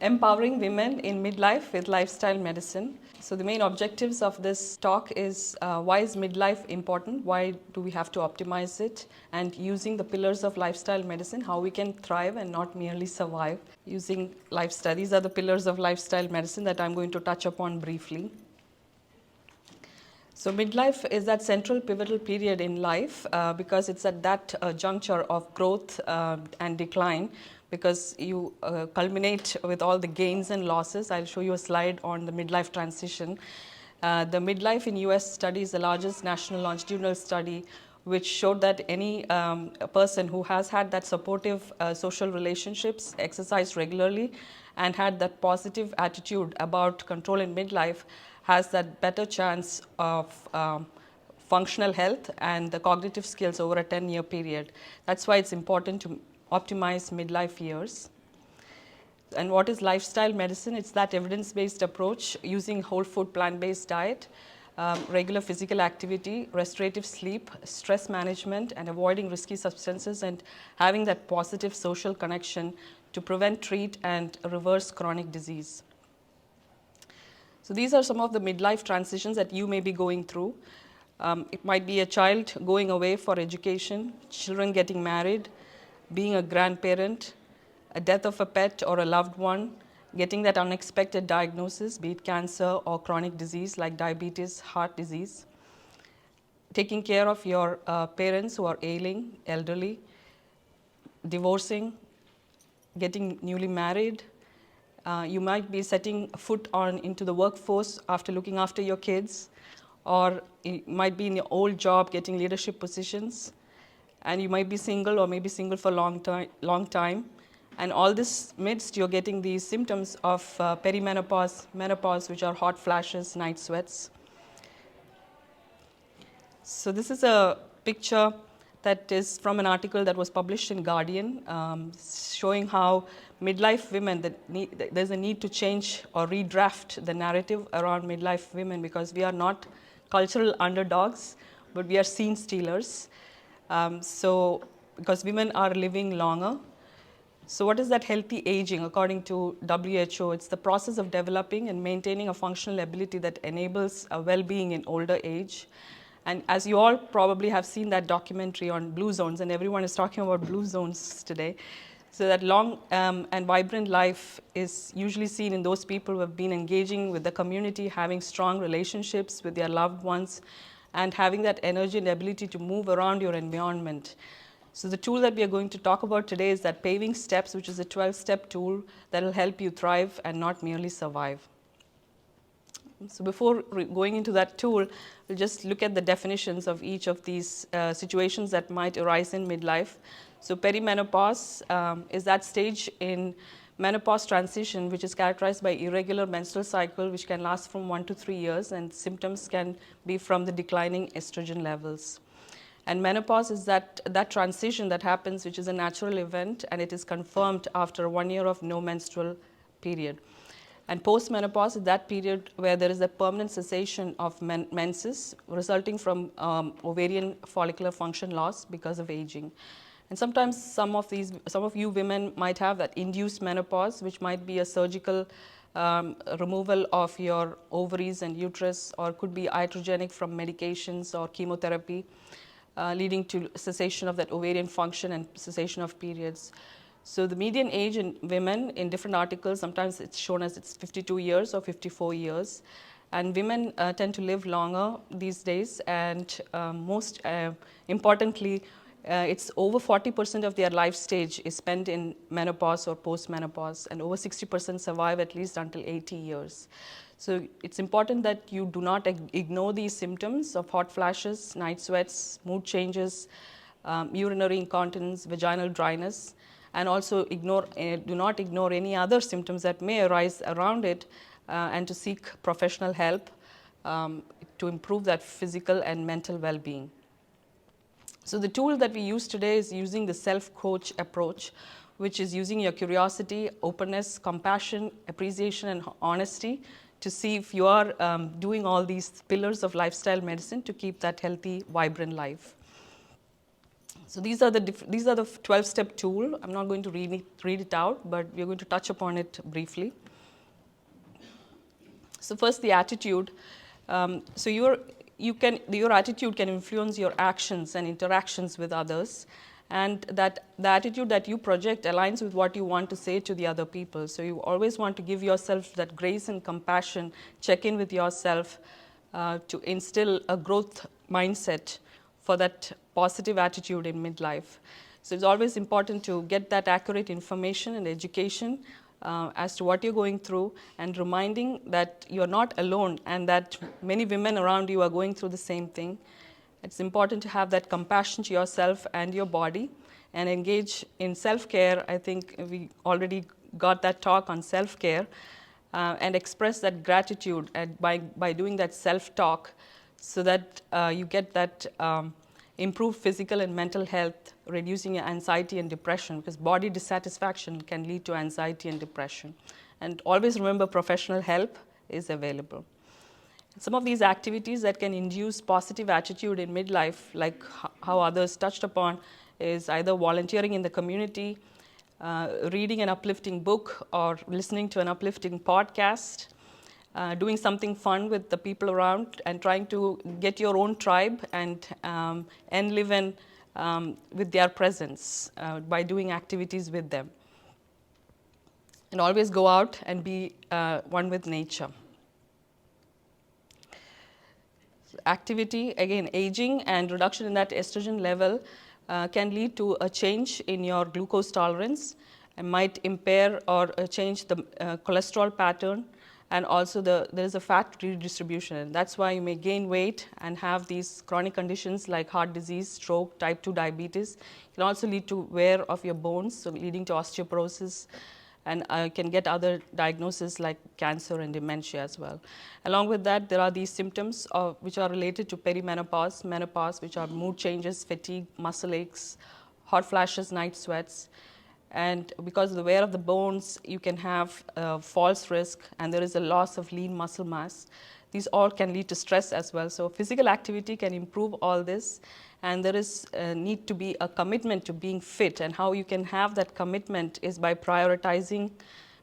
Empowering women in midlife with lifestyle medicine. So the main objectives of this talk is why is midlife important? Why do we have to optimize it? And using the pillars of lifestyle medicine, how we can thrive and not merely survive using lifestyle. These are the pillars of lifestyle medicine that I'm going to touch upon briefly. So midlife is that central pivotal period in life because it's at that juncture of growth and decline, because you culminate with all the gains and losses. I'll show you a slide on the midlife transition. The midlife in US study is the largest national longitudinal study which showed that any a person who has had that supportive social relationships, exercised regularly, and had that positive attitude about control in midlife has that better chance of functional health and the cognitive skills over a 10-year period. That's why it's important to optimize midlife years. And what is lifestyle medicine? It's that evidence-based approach using whole food plant-based diet, regular physical activity, restorative sleep, stress management, and avoiding risky substances, and having that positive social connection to prevent, treat, and reverse chronic disease. So these are some of the midlife transitions that you may be going through. It might be a child going away for education, children getting married, being a grandparent, a death of a pet or a loved one, getting that unexpected diagnosis, be it cancer or chronic disease like diabetes, heart disease, taking care of your parents who are ailing, elderly, divorcing, getting newly married. You might be setting foot on into the workforce after looking after your kids, or you might be in your old job getting leadership positions, and you might be single or maybe single for a long time. And all this midst, you're getting these symptoms of perimenopause, menopause, which are hot flashes, night sweats. So this is a picture that is from an article that was published in Guardian, showing how midlife women, there's a need to change or redraft the narrative around midlife women, because we are not cultural underdogs, but we are scene stealers. Because women are living longer. So what is that healthy aging? According to WHO, it's the process of developing and maintaining a functional ability that enables a well-being in older age. And as you all probably have seen that documentary on blue zones, and everyone is talking about blue zones today. So that long and vibrant life is usually seen in those people who have been engaging with the community, having strong relationships with their loved ones, and having that energy and ability to move around your environment. So the tool that we are going to talk about today is that Paving Steps, which is a 12-step tool that will help you thrive and not merely survive. So before going into that tool, we'll just look at the definitions of each of these situations that might arise in midlife. So perimenopause is that stage in menopause transition which is characterized by irregular menstrual cycle, which can last from 1 to 3 years, and symptoms can be from the declining estrogen levels. And menopause is that transition that happens, which is a natural event, and it is confirmed after 1 year of no menstrual period. And postmenopause is that period where there is a permanent cessation of menses resulting from ovarian follicular function loss because of aging. And sometimes some of you women might have that induced menopause, which might be a surgical removal of your ovaries and uterus, or could be iatrogenic from medications or chemotherapy, leading to cessation of that ovarian function and cessation of periods. So the median age in women in different articles, sometimes it's shown as it's 52 years or 54 years. And women tend to live longer these days, and most importantly, it's over 40% of their life stage is spent in menopause or postmenopause, and over 60% survive at least until 80 years. So it's important that you do not ignore these symptoms of hot flashes, night sweats, mood changes, urinary incontinence, vaginal dryness, and also do not ignore any other symptoms that may arise around it, and to seek professional help to improve that physical and mental well-being. So the tool that we use today is using the self-coach approach, which is using your curiosity, openness, compassion, appreciation, and honesty to see if you are doing all these pillars of lifestyle medicine to keep that healthy, vibrant life. So these are the 12-step tool. I'm not going to read it out, but we're going to touch upon it briefly. So first, the attitude. So your attitude can influence your actions and interactions with others, and that the attitude that you project aligns with what you want to say to the other people. So you always want to give yourself that grace and compassion, check in with yourself to instill a growth mindset for that positive attitude in midlife. So it's always important to get that accurate information and education as to what you're going through, and reminding that you're not alone and that many women around you are going through the same thing. It's important to have that compassion to yourself and your body and engage in self-care. I think we already got that talk on self-care, and express that gratitude by doing that self-talk, so that you get that improve physical and mental health, reducing your anxiety and depression, because body dissatisfaction can lead to anxiety and depression. And always remember, professional help is available. Some of these activities that can induce positive attitude in midlife, like how others touched upon, is either volunteering in the community, reading an uplifting book, or listening to an uplifting podcast, doing something fun with the people around, and trying to get your own tribe and live in with their presence by doing activities with them. And always go out and be one with nature. Activity, again, aging and reduction in that estrogen level can lead to a change in your glucose tolerance and might impair or change the cholesterol pattern. And also there is a fat redistribution, and that's why you may gain weight and have these chronic conditions like heart disease, stroke, type 2 diabetes. It can also lead to wear of your bones, so leading to osteoporosis, and can get other diagnoses like cancer and dementia as well. Along with that, there are these symptoms which are related to perimenopause, menopause, which are mood changes, fatigue, muscle aches, hot flashes, night sweats. And because of the wear of the bones, you can have false risk, and there is a loss of lean muscle mass. These all can lead to stress as well. So physical activity can improve all this, and there is need to be a commitment to being fit. And how you can have that commitment is by prioritizing,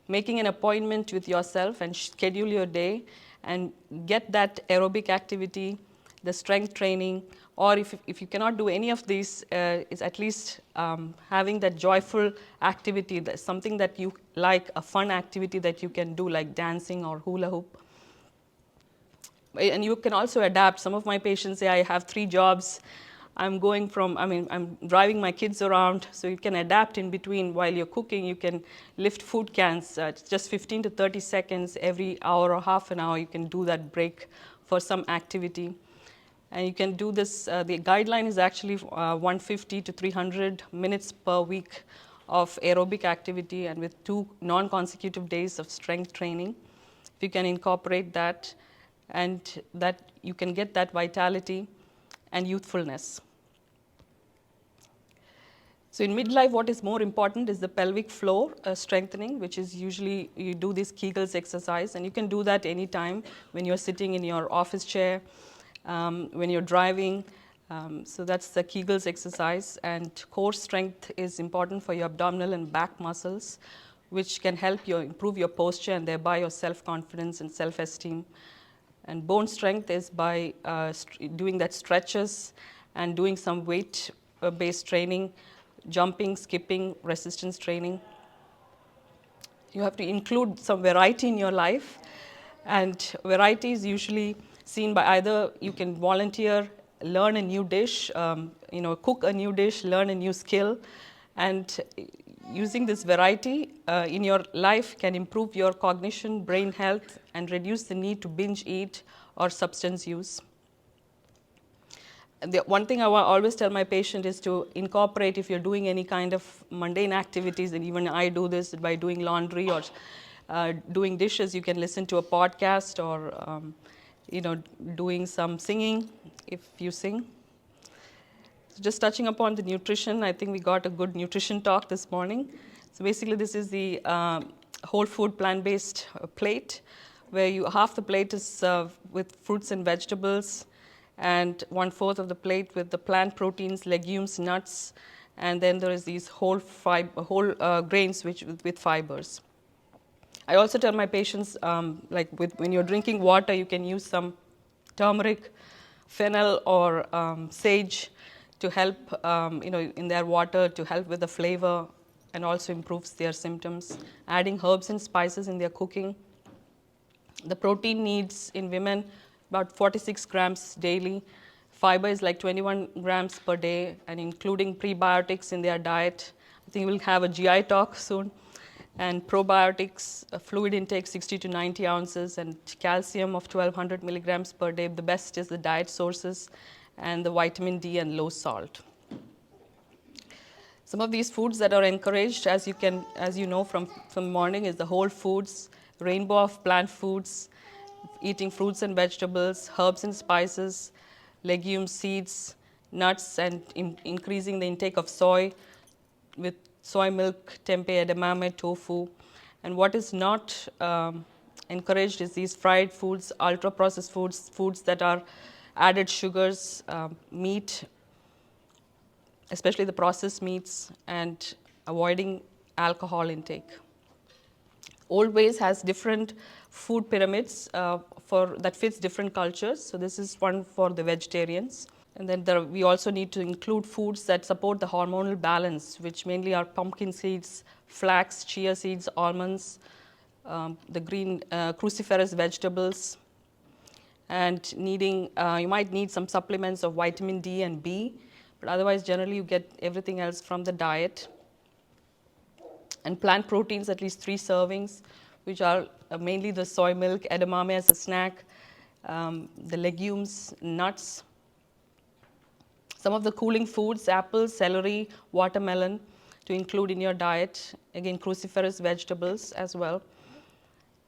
making an appointment with yourself and schedule your day and get that aerobic activity, the strength training, or if you cannot do any of these, is at least having that joyful activity, something that you like, a fun activity that you can do, like dancing or hula hoop. And you can also adapt. Some of my patients say, I have 3 jobs. I'm driving my kids around, so you can adapt in between. While you're cooking, you can lift food cans. It's just 15 to 30 seconds every hour or half an hour. You can do that break for some activity. And you can do this, the guideline is actually 150 to 300 minutes per week of aerobic activity, and with 2 non-consecutive days of strength training. If you can incorporate that, and that you can get that vitality and youthfulness. So in midlife, what is more important is the pelvic floor strengthening, which is usually you do this Kegels exercise, and you can do that anytime when you're sitting in your office chair, when you're driving. So that's the Kegels exercise, and core strength is important for your abdominal and back muscles, which can help you improve your posture and thereby your self-confidence and self-esteem. And bone strength is by doing that stretches and doing some weight-based training, jumping, skipping, resistance training. You have to include some variety in your life, and variety is usually seen by either you can volunteer, learn a new dish, cook a new dish, learn a new skill, and using this variety in your life can improve your cognition, brain health, and reduce the need to binge eat or substance use. The one thing I always tell my patient is to incorporate, if you're doing any kind of mundane activities, and even I do this by doing laundry or doing dishes, you can listen to a podcast or doing some singing if you sing. So just touching upon the nutrition, I think we got a good nutrition talk this morning. So basically this is the whole food plant-based plate, where half the plate is with fruits and vegetables, and 1/4 of the plate with the plant proteins, legumes, nuts, and then there is these whole grains with fibers. I also tell my patients, when you're drinking water, you can use some turmeric, fennel, or sage to help, in their water to help with the flavor and also improves their symptoms. Adding herbs and spices in their cooking. The protein needs in women about 46 grams daily. Fiber is like 21 grams per day, and including prebiotics in their diet. I think we'll have a GI talk soon. And probiotics, fluid intake 60 to 90 ounces, and calcium of 1200 milligrams per day. The best is the diet sources and the vitamin D and low salt. Some of these foods that are encouraged, as you know from morning, is the whole foods, rainbow of plant foods, eating fruits and vegetables, herbs and spices, legumes, seeds, nuts, and increasing the intake of soy with soy milk, tempeh, edamame, tofu. And what is not encouraged is these fried foods, ultra-processed foods, foods that are added sugars, meat, especially the processed meats, and avoiding alcohol intake. Old ways has different food pyramids that fits different cultures. So this is one for the vegetarians. And then we also need to include foods that support the hormonal balance, which mainly are pumpkin seeds, flax, chia seeds, almonds, the green cruciferous vegetables, and you might need some supplements of vitamin D and B, but otherwise generally you get everything else from the diet. And plant proteins, at least 3 servings, which are mainly the soy milk, edamame as a snack, the legumes, nuts. Some of the cooling foods, apples, celery, watermelon, to include in your diet. Again, cruciferous vegetables as well.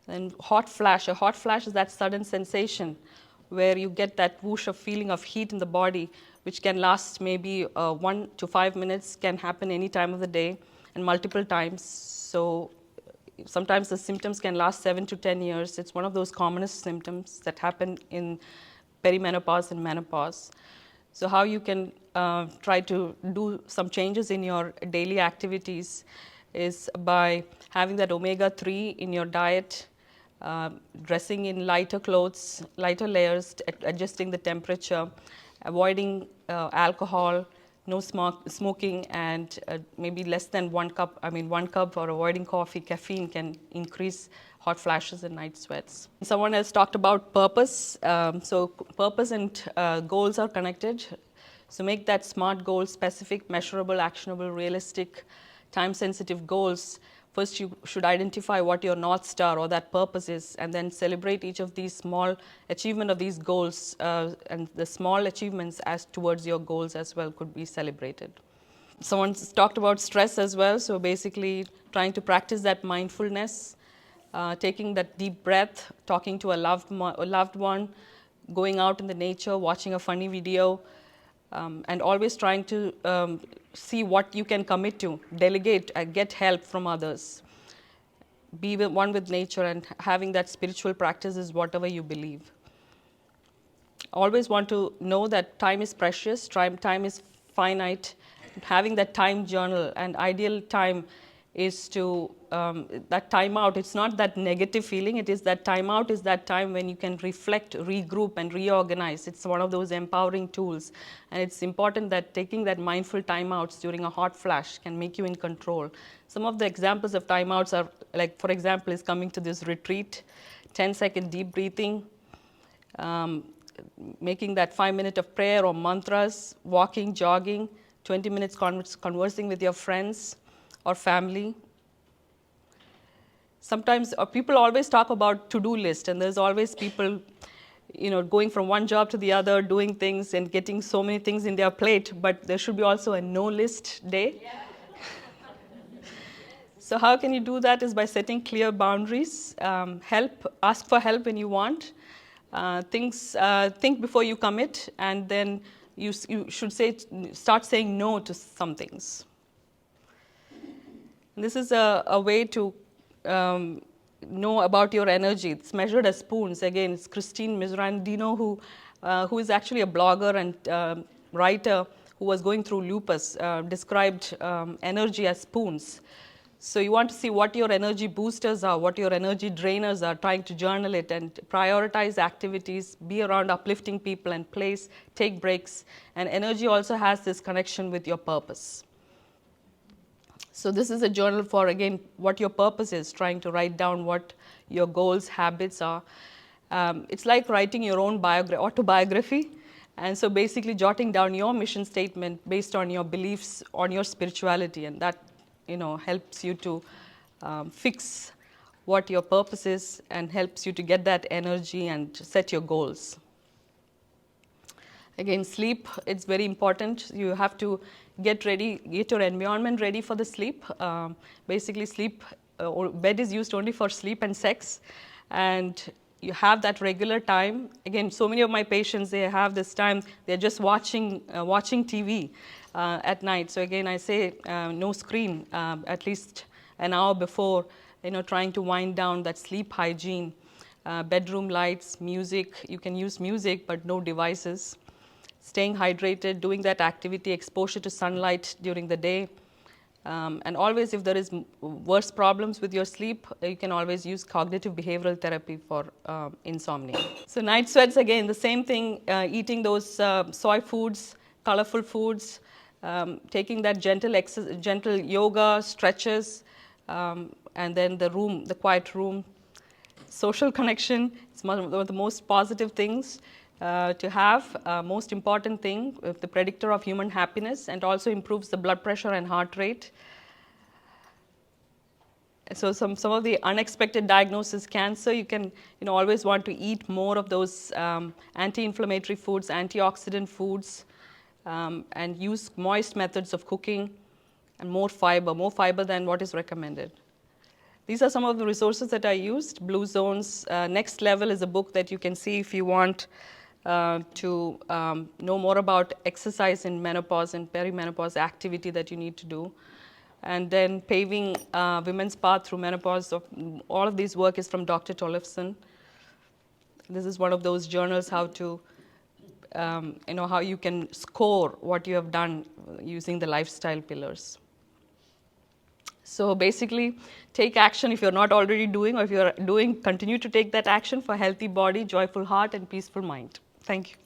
And a hot flash is that sudden sensation where you get that whoosh of feeling of heat in the body, which can last maybe 1 to 5 minutes, can happen any time of the day and multiple times. So sometimes the symptoms can last 7 to 10 years. It's one of those commonest symptoms that happen in perimenopause and menopause. So how you can try to do some changes in your daily activities is by having that omega-3 in your diet, dressing in lighter clothes, lighter layers, adjusting the temperature, avoiding alcohol, no smoking, and maybe less than 1 cup. 1 cup, or avoiding coffee. Caffeine can increase hot flashes and night sweats. Someone else talked about purpose. So purpose and goals are connected. So make that SMART goal specific, measurable, actionable, realistic, time-sensitive goals. First, you should identify what your North Star or that purpose is, and then celebrate each of these small achievement of these goals, and the small achievements as towards your goals as well could be celebrated. Someone's talked about stress as well, so basically trying to practice that mindfulness, taking that deep breath, talking to a loved one, going out in the nature, watching a funny video, and always trying to see what you can commit to, delegate, get help from others. Be one with nature, and having that spiritual practice is whatever you believe. Always want to know that time is precious, time is finite. Having that time journal, and ideal time is to that time out. It's not that negative feeling, it is that time out is that time when you can reflect, regroup, and reorganize. It's one of those empowering tools, and it's important that taking that mindful timeouts during a hot flash can make you in control. Some of the examples of timeouts are, like, for example, is coming to this retreat, 10-second deep breathing, making that 5 minutes of prayer or mantras, walking, jogging, 20 minutes conversing with your friends or family. Sometimes people always talk about to-do list, and there's always people going from one job to the other, doing things and getting so many things in their plate, but there should be also a no list day. Yeah. So how can you do that is by setting clear boundaries, ask for help when you want, think before you commit, and then you should start saying no to some things. And this is a way to know about your energy. It's measured as spoons. Again, it's Christine Mizrandino who who is actually a blogger and writer who was going through lupus, described energy as spoons. So you want to see what your energy boosters are, what your energy drainers are, trying to journal it and prioritize activities, be around uplifting people and place, take breaks. And energy also has this connection with your purpose. So this is a journal for, again, what your purpose is, trying to write down what your goals, habits are. It's like writing your own autobiography. And so basically jotting down your mission statement based on your beliefs, on your spirituality, and that helps you to fix what your purpose is and helps you to get that energy and set your goals. Again, sleep, it's very important. You have to get your environment ready for the sleep. Basically, bed is used only for sleep and sex, and you have that regular time. Again, so many of my patients, they have this time, they're just watching TV at night. So again, I say no screen, at least an hour before, trying to wind down that sleep hygiene. Bedroom lights, music, you can use music, but no devices. Staying hydrated, doing that activity, exposure to sunlight during the day. And always, if there is worse problems with your sleep, you can always use cognitive behavioral therapy for insomnia. So night sweats, again, the same thing, eating those soy foods, colorful foods, taking that gentle yoga, stretches, and then the quiet room. Social connection, it's one of the most positive things to have, most important thing, the predictor of human happiness, and also improves the blood pressure and heart rate. So some of the unexpected diagnosis, cancer, you can always want to eat more of those anti-inflammatory foods, antioxidant foods, and use moist methods of cooking, and more fiber than what is recommended. These are some of the resources that I used. Blue Zones, Next Level is a book that you can see if you want to know more about exercise in menopause and perimenopause activity that you need to do. And then Paving Women's Path Through Menopause. All of this work is from Dr. Tollefson. This is one of those journals, how to, how you can score what you have done using the lifestyle pillars. So basically, take action if you're not already doing, or if you're doing, continue to take that action for healthy body, joyful heart, and peaceful mind. Thank you.